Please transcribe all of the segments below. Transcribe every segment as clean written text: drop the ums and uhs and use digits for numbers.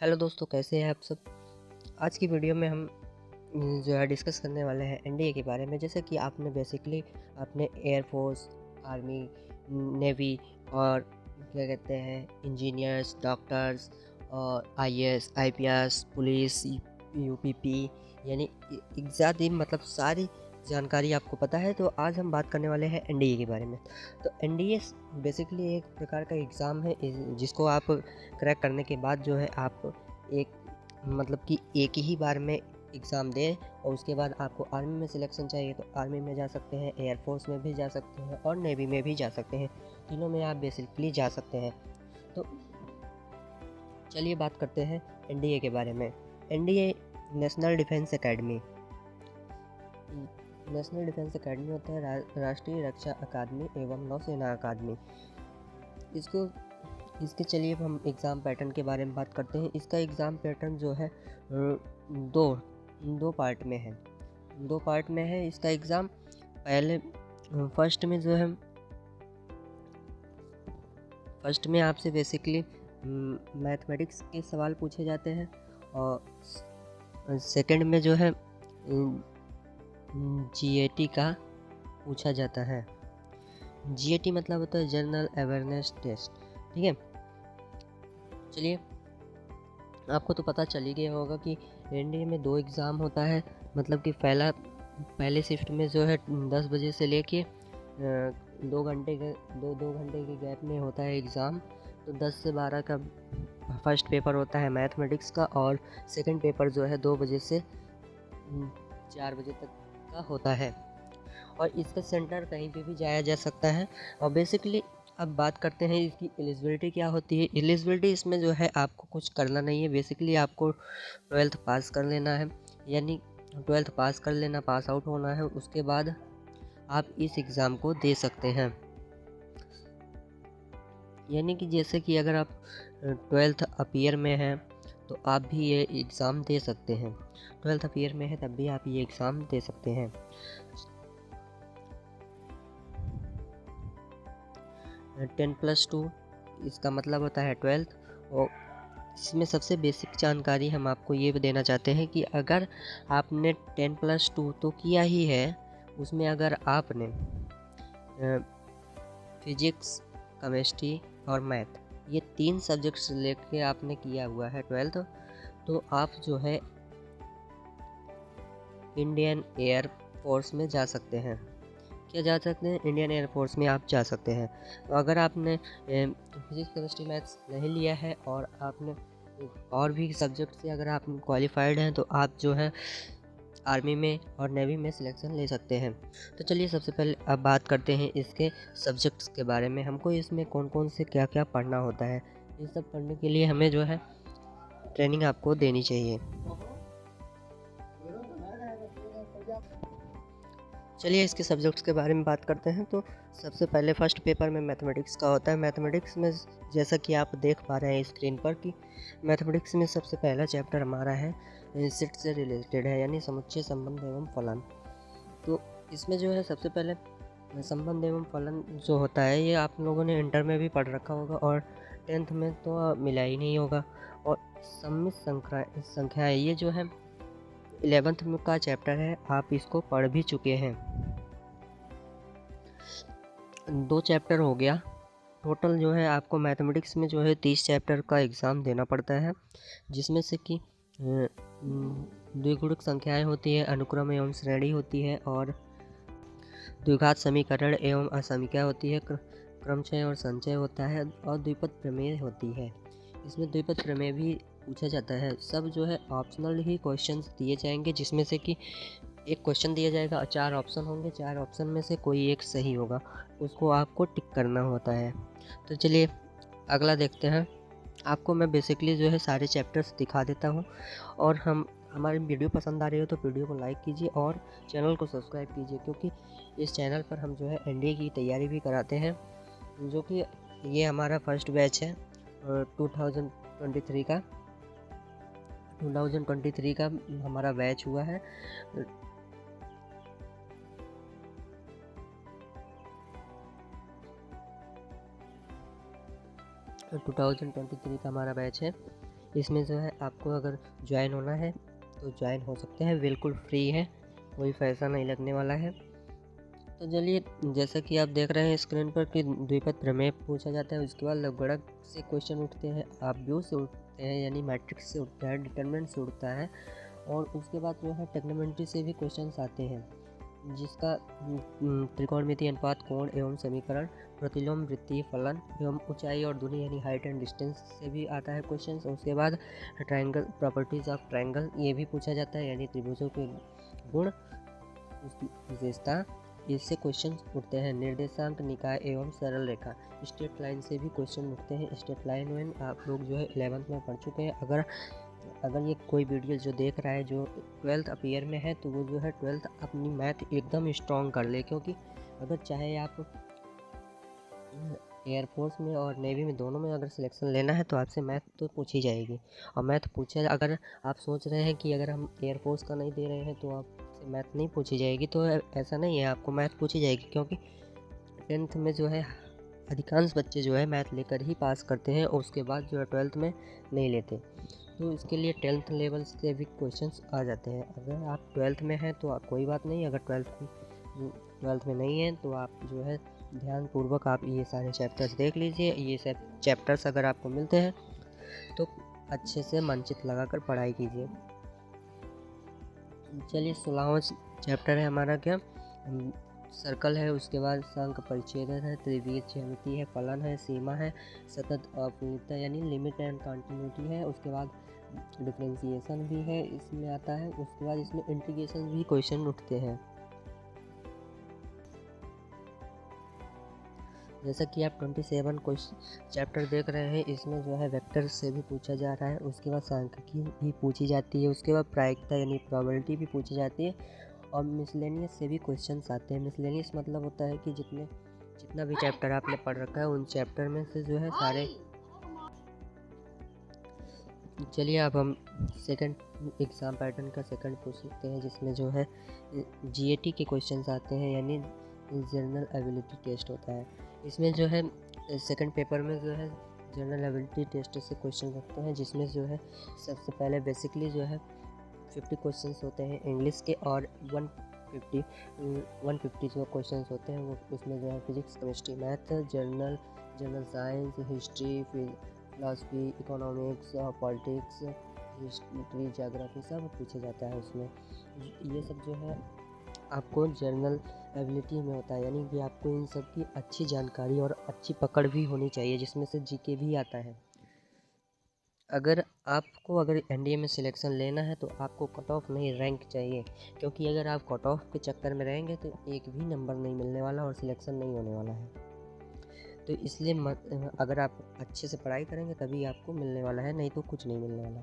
Hello दोस्तों, कैसे हैं आप सब। आज की वीडियो में हम जो है डिस्कस करने वाले हैं एनडीए के बारे में। जैसे कि आपने बेसिकली अपने एयरफोर्स, आर्मी, नेवी और क्या कहते हैं इंजीनियर्स, डॉक्टर्स और आईएएस, आईपीएस, पुलिस, यूपीपी यानी एग्जैक्ट मतलब सारी जानकारी आपको पता है। तो आज हम बात करने वाले हैं एनडीए के बारे में। तो एनडीए बेसिकली एक प्रकार का एग्ज़ाम है जिसको आप क्रैक करने के बाद जो है आप एक मतलब कि एक ही बार में एग्ज़ाम दें और उसके बाद आपको आर्मी में सिलेक्शन चाहिए तो आर्मी में जा सकते हैं, एयरफोर्स में भी जा सकते हैं और नेवी में भी जा सकते हैं। तीनों में आप बेसिकली जा सकते हैं। तो चलिए बात करते हैं एनडीए के बारे में। NDA national defence academy, national defence academy होता है राष्ट्रीय रक्षा अकादमी एवं नौसेना अकादमी। इसको इसके चलिए अब हम एग्ज़ाम पैटर्न के बारे में बात करते हैं। इसका एग्ज़ाम पैटर्न जो है दो दो पार्ट में है। इसका एग्ज़ाम। पहले फर्स्ट में आपसे बेसिकली मैथमेटिक्स के सवाल पूछे जाते हैं और सेकंड में जो है जीएटी का पूछा जाता है। जीएटी मतलब होता है जनरल अवेयरनेस टेस्ट। ठीक है, चलिए आपको तो पता चल ही गया होगा कि एनडीए में दो एग्ज़ाम होता है। मतलब कि पहले शिफ्ट में जो है 10 बजे से लेके 2 घंटे के गैप में होता है एग्ज़ाम। तो 10 से 12 का फर्स्ट पेपर होता है मैथमेटिक्स का और सेकंड पेपर जो है 2 बजे से 4 बजे तक का होता है। और इसका सेंटर कहीं पे भी जाया जा सकता है। और बेसिकली अब बात करते हैं इसकी एलिजिबिलिटी क्या होती है। एलिजिबिलिटी इसमें जो है आपको कुछ करना नहीं है। बेसिकली आपको 12th पास कर लेना है, यानी 12th पास कर लेना, पास आउट होना है। उसके बाद आप इस एग्ज़ाम को दे सकते हैं। यानी कि जैसे कि अगर आप 12th अपीयर में हैं तो आप भी ये एग्ज़ाम दे सकते हैं। 12th अपीयर में है तब भी आप ये एग्ज़ाम दे सकते हैं। 10+2 इसका मतलब होता है 12th। और इसमें सबसे बेसिक जानकारी हम आपको ये देना चाहते हैं कि अगर आपने 10+2 तो किया ही है, उसमें अगर आपने फिजिक्स, केमिस्ट्री और मैथ ये 3 सब्जेक्ट्स लेके आपने किया हुआ है 12th, तो आप जो है इंडियन एयर फोर्स में जा सकते हैं। क्या जा सकते हैं? इंडियन एयर फोर्स में आप जा सकते हैं। तो अगर आपने फिजिक्स, केमिस्ट्री, मैथ्स नहीं लिया है और आपने और भी सब्जेक्ट से अगर आप क्वालिफाइड हैं तो आप जो है आर्मी में और नेवी में सिलेक्शन ले सकते हैं। तो चलिए सबसे पहले अब बात करते हैं इसके सब्जेक्ट्स के बारे में। हमको इसमें कौन कौन से क्या क्या पढ़ना होता है। ये सब पढ़ने के लिए हमें जो है ट्रेनिंग आपको देनी चाहिए। चलिए इसके सब्जेक्ट्स के बारे में बात करते हैं। तो सबसे पहले फर्स्ट पेपर में मैथमेटिक्स का होता है। मैथमेटिक्स में जैसा कि आप देख पा रहे हैं स्क्रीन पर कि मैथमेटिक्स में सबसे पहला चैप्टर हमारा है सेट से रिलेटेड है, यानी समुच्चय, संबंध एवं फलन। तो इसमें जो है सबसे पहले संबंध एवं फलन जो होता है ये आप लोगों ने इंटर में भी पढ़ रखा होगा और 10th में तो मिला ही नहीं होगा। और सम्मित संख्याएँ ये जो है 11th में का चैप्टर है, आप इसको पढ़ भी चुके हैं। 2 चैप्टर हो गया। टोटल जो है आपको मैथमेटिक्स में जो है 30 चैप्टर का एग्ज़ाम देना पड़ता है, जिसमें से कि द्विगुणित संख्याएं होती है, अनुक्रम एवं श्रेणी होती है और द्विघात समीकरण एवं असमीकरण होती है, क्रमचय और संचय होता है और द्विपद प्रमेय होती है। इसमें द्विपद प्रमेय भी पूछा जाता है। सब जो है ऑप्शनल ही क्वेश्चंस दिए जाएंगे, जिसमें से कि एक क्वेश्चन दिया जाएगा और 4 ऑप्शन होंगे। 4 ऑप्शन में से कोई एक सही होगा, उसको आपको टिक करना होता है। तो चलिए अगला देखते हैं। आपको मैं बेसिकली जो है सारे चैप्टर्स दिखा देता हूँ। और हमारी वीडियो पसंद आ रही हो तो वीडियो को लाइक कीजिए और चैनल को सब्सक्राइब कीजिए, क्योंकि इस चैनल पर हम जो है एनडीए की तैयारी भी कराते हैं, जो कि ये हमारा फर्स्ट बैच है 2023 का 2023 का हमारा बैच हुआ है। 2023 का हमारा बैच है। इसमें जो है आपको अगर ज्वाइन होना है तो ज्वाइन हो सकते हैं, बिल्कुल फ्री है, कोई पैसा नहीं लगने वाला है। तो चलिए, जैसा कि आप देख रहे हैं स्क्रीन पर कि द्विपद प्रमेय पूछा जाता है, उसके बाद लघुगणक से क्वेश्चन उठते हैं, आव्यूह से उठते हैं यानी मैट्रिक्स से उठता है, डिटरमिनेंट से उठता है, और उसके बाद जो है ट्रिग्नोमेट्री से भी क्वेश्चंस आते हैं, जिसका त्रिकोणमिति, अनुपात, कोण एवं समीकरण, प्रतिलोम, वृत्तीय फलन एवं ऊंचाई और दूरी यानी हाइट एंड डिस्टेंस से भी आता है क्वेश्चन। उसके बाद ट्रायंगल, प्रॉपर्टीज ऑफ ट्रायंगल, ये भी पूछा जाता है यानी त्रिभुजों के गुण, उसकी विशेषता, इससे क्वेश्चन उठते हैं। निर्देशांक, निकाय एवं सरल रेखा, स्ट्रेट लाइन से भी क्वेश्चन उठते हैं। स्ट्रेट लाइन में आप लोग जो है 11th में पढ़ चुके हैं। अगर ये कोई वीडियो जो देख रहा है जो 12th अप ईयर में है, तो वो जो है 12th अपनी मैथ एकदम स्ट्रॉन्ग कर ले, क्योंकि अगर चाहे आप एयरफोर्स में और नेवी में दोनों में अगर सिलेक्शन लेना है तो आपसे मैथ तो पूछी जाएगी। और मैथ पूछे, अगर आप सोच रहे हैं कि अगर हम एयरफोर्स का नहीं दे रहे हैं तो आपसे मैथ नहीं पूछी जाएगी, तो ऐसा नहीं है, आपको मैथ पूछी जाएगी, क्योंकि 10th में जो है अधिकांश बच्चे जो है मैथ लेकर ही पास करते हैं और उसके बाद जो है 12th में नहीं लेते। तो इसके लिए 10th लेवल से भी क्वेश्चंस आ जाते हैं। अगर आप 12th में हैं तो आप कोई बात नहीं, अगर 12th में नहीं है तो आप जो है ध्यानपूर्वक आप ये सारे चैप्टर्स देख लीजिए। ये सब चैप्टर्स अगर आपको मिलते हैं तो अच्छे से मनचित लगाकर पढ़ाई कीजिए। चलिए, 16वां चैप्टर है हमारा क्या, सर्कल है, उसके बाद संक परिच्छेदन है, त्रिविध ज्यामिति है, फलन है, सीमा है, सतत अपूर्णता यानी लिमिट एंड कंटिन्यूटी है, उसके बाद डिफरेंशिएशन भी है इसमें आता है, उसके बाद इसमें इंटीग्रेशन भी क्वेश्चन उठते हैं। जैसा कि आप 27 क्वेश्चन चैप्टर देख रहे हैं, इसमें जो है वेक्टर से भी पूछा जा रहा है, उसके बाद सांख्यिकी भी पूछी जाती है, उसके बाद प्रायिकता यानी प्रोबेबिलिटी भी पूछी जाती है, और मिसलेनियस से भी क्वेश्चंस आते हैं। मिसलेनियस मतलब होता है कि जितना भी चैप्टर आपने पढ़ रखा है उन चैप्टर में से जो है सारे। चलिए, अब हम सेकंड एग्ज़ाम पैटर्न का सेकंड पूछ सकते हैं, जिसमें जो है जीएटी के क्वेश्चंस आते हैं यानी जनरल एबिलिटी टेस्ट होता है। इसमें जो है सेकंड पेपर में जो है जनरल एबिलिटी टेस्ट से क्वेश्चन रखते हैं, जिसमें जो है सबसे पहले बेसिकली जो है 50 क्वेश्चंस होते हैं इंग्लिश के, और 150 जो क्वेश्चंस होते हैं वो उसमें जो है physics, chemistry, math, general science, history, philosophy, economics, politics, history, geography सब पूछा जाता है उसमें। ये सब जो है आपको जनरल एबिलिटी में होता है, यानी कि आपको इन सब की अच्छी जानकारी और अच्छी पकड़ भी होनी चाहिए, जिसमें से जीके भी आता है। अगर एनडीए में सिलेक्शन लेना है तो आपको कट ऑफ नहीं, रैंक चाहिए, क्योंकि अगर आप कट ऑफ के चक्कर में रहेंगे तो एक भी नंबर नहीं मिलने वाला और सिलेक्शन नहीं होने वाला है। तो इसलिए अगर आप अच्छे से पढ़ाई करेंगे तभी आपको मिलने वाला है, नहीं तो कुछ नहीं मिलने वाला।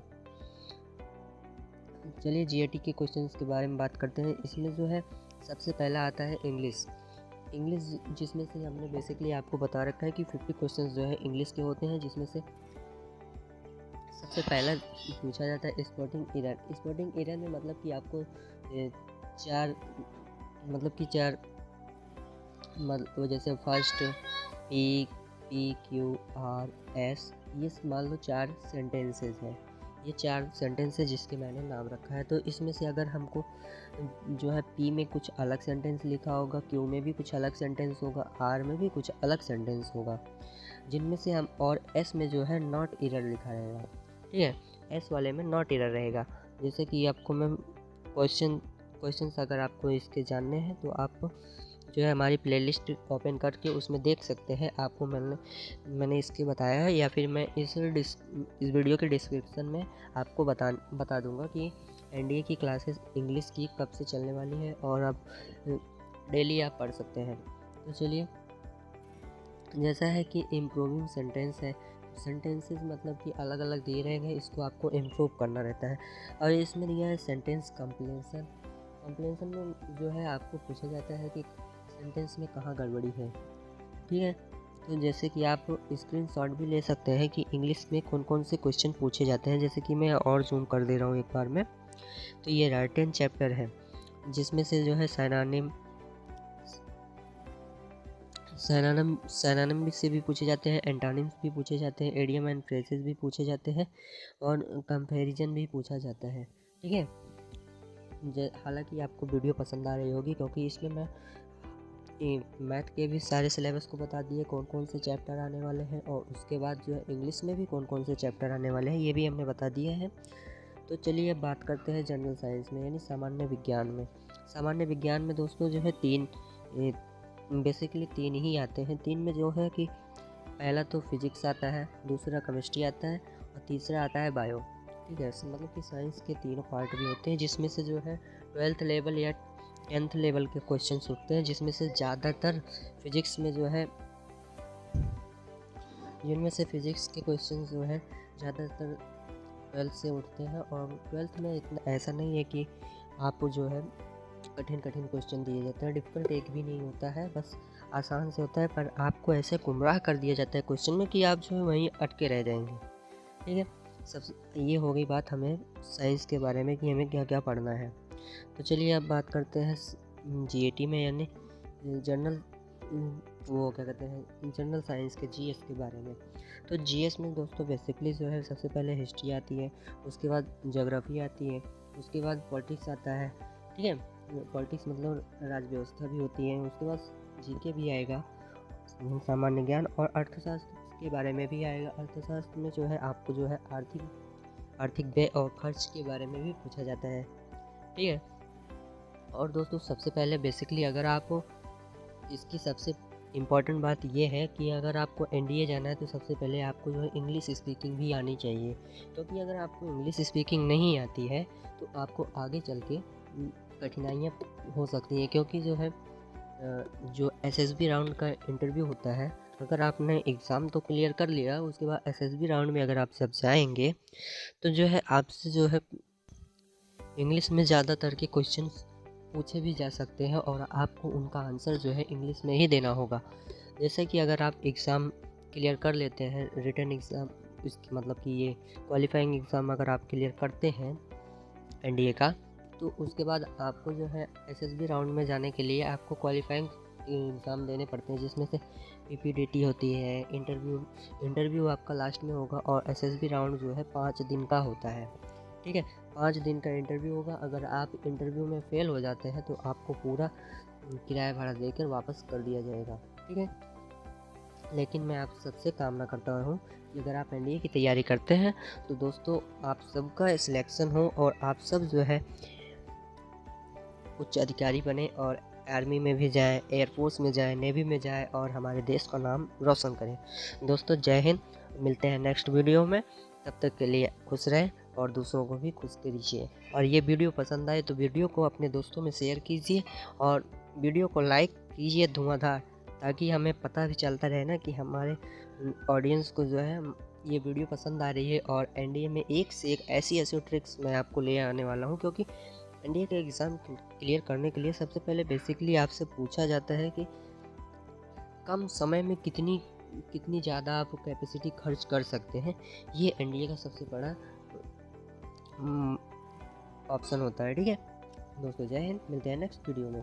चलिए, जीएटी के क्वेश्चंस के बारे में बात करते हैं। इसमें जो है सबसे पहला आता है इंग्लिश, जिसमें से हमने बेसिकली आपको बता रखा है कि 50 क्वेश्चंस जो है इंग्लिश के होते हैं, जिसमें से सबसे पहला पूछा जाता है स्पोर्टिंग एरर। स्पोर्टिंग एरर में मतलब कि आपको चार मतलब जैसे first P Q R S, ये मान लो 4 सेंटेंसेस हैं, ये 4 सेंटेंसेस जिसके मैंने नाम रखा है। तो इसमें से अगर हमको जो है पी में कुछ अलग सेंटेंस लिखा होगा, क्यू में भी कुछ अलग सेंटेंस होगा, आर में भी कुछ अलग सेंटेंस होगा, जिनमें से हम, और एस में जो है नॉट एरर लिखा रहेगा, ठीक है, एस वाले में नॉट एरर रहेगा। जैसे कि आपको मैं क्वेश्चंस अगर आपको इसके जानने हैं तो आप जो है हमारी प्लेलिस्ट ओपन करके उसमें देख सकते हैं। आपको मैंने इसके बताया है, या फिर मैं इस वीडियो के डिस्क्रिप्शन में आपको बता दूंगा कि एनडीए की क्लासेस इंग्लिश की कब से चलने वाली है, और आप डेली आप पढ़ सकते हैं। तो चलिए, जैसा है कि इम्प्रूविंग सेंटेंस है, सेंटेंसेस मतलब कि अलग अलग दिए रहेंगे, इसको आपको इम्प्रूव करना रहता है। और इसमें दिया है सेंटेंस कंप्लेंसन में जो है आपको पूछा जाता है कि सेंटेंस में कहाँ गड़बड़ी है, ठीक है। तो जैसे कि आप स्क्रीनशॉट भी ले सकते हैं कि इंग्लिश में कौन कौन से क्वेश्चन पूछे जाते हैं। जैसे कि मैं और जूम कर दे रहा हूँ एक बार में, तो ये राइटन चैप्टर है, जिसमें से जो है सैनोनिम से भी पूछे जाते हैं, एंटोनिम्स भी पूछे जाते हैं, एडियम एंड फ्रेजेस भी पूछे जाते हैं और कंपैरिजन भी पूछा जाता है। ठीक है, हालांकि आपको वीडियो पसंद आ रही होगी क्योंकि इसमें मैं मैथ के भी सारे सिलेबस को बता दिए कौन कौन से चैप्टर आने वाले हैं, और उसके बाद जो है इंग्लिश में भी कौन कौन से चैप्टर आने वाले हैं ये भी हमने बता दिए हैं। तो चलिए अब बात करते हैं जनरल साइंस में, यानी सामान्य विज्ञान में। सामान्य विज्ञान में दोस्तों जो है बेसिकली तीन ही आते हैं। तीन में जो है कि पहला तो फिजिक्स आता है, दूसरा केमिस्ट्री आता है और तीसरा आता है बायो। ठीक है, मतलब कि साइंस के तीनों पार्ट भी होते हैं, जिसमें से जो है 12th लेवल या 10th लेवल के क्वेश्चन उठते हैं, जिसमें से ज़्यादातर फिजिक्स में जो है जिनमें से फिजिक्स के क्वेश्चन जो है ज़्यादातर 12th से उठते हैं। और 12th में इतना ऐसा नहीं है कि आपको जो है कठिन क्वेश्चन दिए जाते हैं, डिफ़िकल्ट एक भी नहीं होता है, बस आसान से होता है, पर आपको ऐसे गुमराह कर दिया जाता है क्वेश्चन में कि आप जो है वहीं अटके रह जाएंगे। ठीक है, सबसे ये हो गई बात हमें साइंस के बारे में कि हमें क्या क्या पढ़ना है। तो चलिए अब बात करते हैं जीएटी में, यानी जनरल वो क्या कहते हैं जनरल साइंस के जीएस के बारे में। तो जीएस में दोस्तों बेसिकली जो है सबसे पहले हिस्ट्री आती है, उसके बाद ज्योग्राफी आती है, उसके बाद पॉलिटिक्स आता है। ठीक है, पॉलिटिक्स मतलब राज्य व्यवस्था भी होती है, उसके बाद जीके भी आएगा, सामान्य ज्ञान, और अर्थशास्त्र के बारे में भी आएगा। अर्थशास्त्र में जो है आपको जो है आर्थिक व्यय और खर्च के बारे में भी पूछा जाता है। ठीक है, और दोस्तों सबसे पहले बेसिकली अगर आप इसकी सबसे इम्पॉर्टेंट बात यह है कि अगर आपको एनडीए जाना है तो सबसे पहले आपको जो है इंग्लिश स्पीकिंग भी आनी चाहिए, क्योंकि अगर आपको इंग्लिश स्पीकिंग नहीं आती है तो आपको आगे चल के कठिनाइयाँ हो सकती हैं, क्योंकि जो है जो एसएसबी राउंड का इंटरव्यू होता है, अगर आपने एग्ज़ाम तो क्लियर कर लिया, उसके बाद एसएसबी राउंड में अगर आप सब जाएंगे तो जो है आपसे जो है इंग्लिश में ज़्यादातर के क्वेश्चन पूछे भी जा सकते हैं और आपको उनका आंसर जो है इंग्लिश में ही देना होगा। जैसे कि अगर आप एग्ज़ाम क्लियर कर लेते हैं, रिटन एग्ज़ाम, इसकी मतलब कि ये क्वालिफाइंग एग्ज़ाम अगर आप क्लियर करते हैं एनडीए का, तो उसके बाद आपको जो है एसएसबी राउंड में जाने के लिए आपको क्वालिफाइंग एग्ज़ाम देने पड़ते हैं, जिसमें से पीपीडीटी होती है, इंटरव्यू आपका लास्ट में होगा, और एसएसबी राउंड जो है 5 दिन का होता है। ठीक है, 5 दिन का इंटरव्यू होगा। अगर आप इंटरव्यू में फ़ेल हो जाते हैं तो आपको पूरा किराया भाड़ा देकर वापस कर दिया जाएगा। ठीक है, लेकिन मैं आप सबसे कामना करता हूँ कि अगर आप एनडीए की तैयारी करते हैं तो दोस्तों आप सबका सिलेक्शन हो और आप सब जो है उच्च अधिकारी बने और आर्मी में भी जाएं, एयरफोर्स में जाएं, नेवी में जाएं और हमारे देश का नाम रोशन करें। दोस्तों जय हिंद, मिलते हैं नेक्स्ट वीडियो में, तब तक के लिए खुश रहें और दूसरों को भी खुश करिए। और ये वीडियो पसंद आए तो वीडियो को अपने दोस्तों में शेयर कीजिए और वीडियो को लाइक कीजिए धुआंधार, ताकि हमें पता भी चलता रहे ना कि हमारे ऑडियंस को जो है ये वीडियो पसंद आ रही है। और एनडीए में एक से एक ऐसी ट्रिक्स मैं आपको ले आने वाला हूँ, क्योंकि एनडीए का एग्ज़ाम क्लियर करने के लिए सबसे पहले बेसिकली आपसे पूछा जाता है कि कम समय में कितनी ज़्यादा आप कैपेसिटी खर्च कर सकते हैं। ये एनडीए का सबसे बड़ा ऑप्शन होता है। ठीक है दोस्तों, जय हिंद, मिलते हैं नेक्स्ट वीडियो में।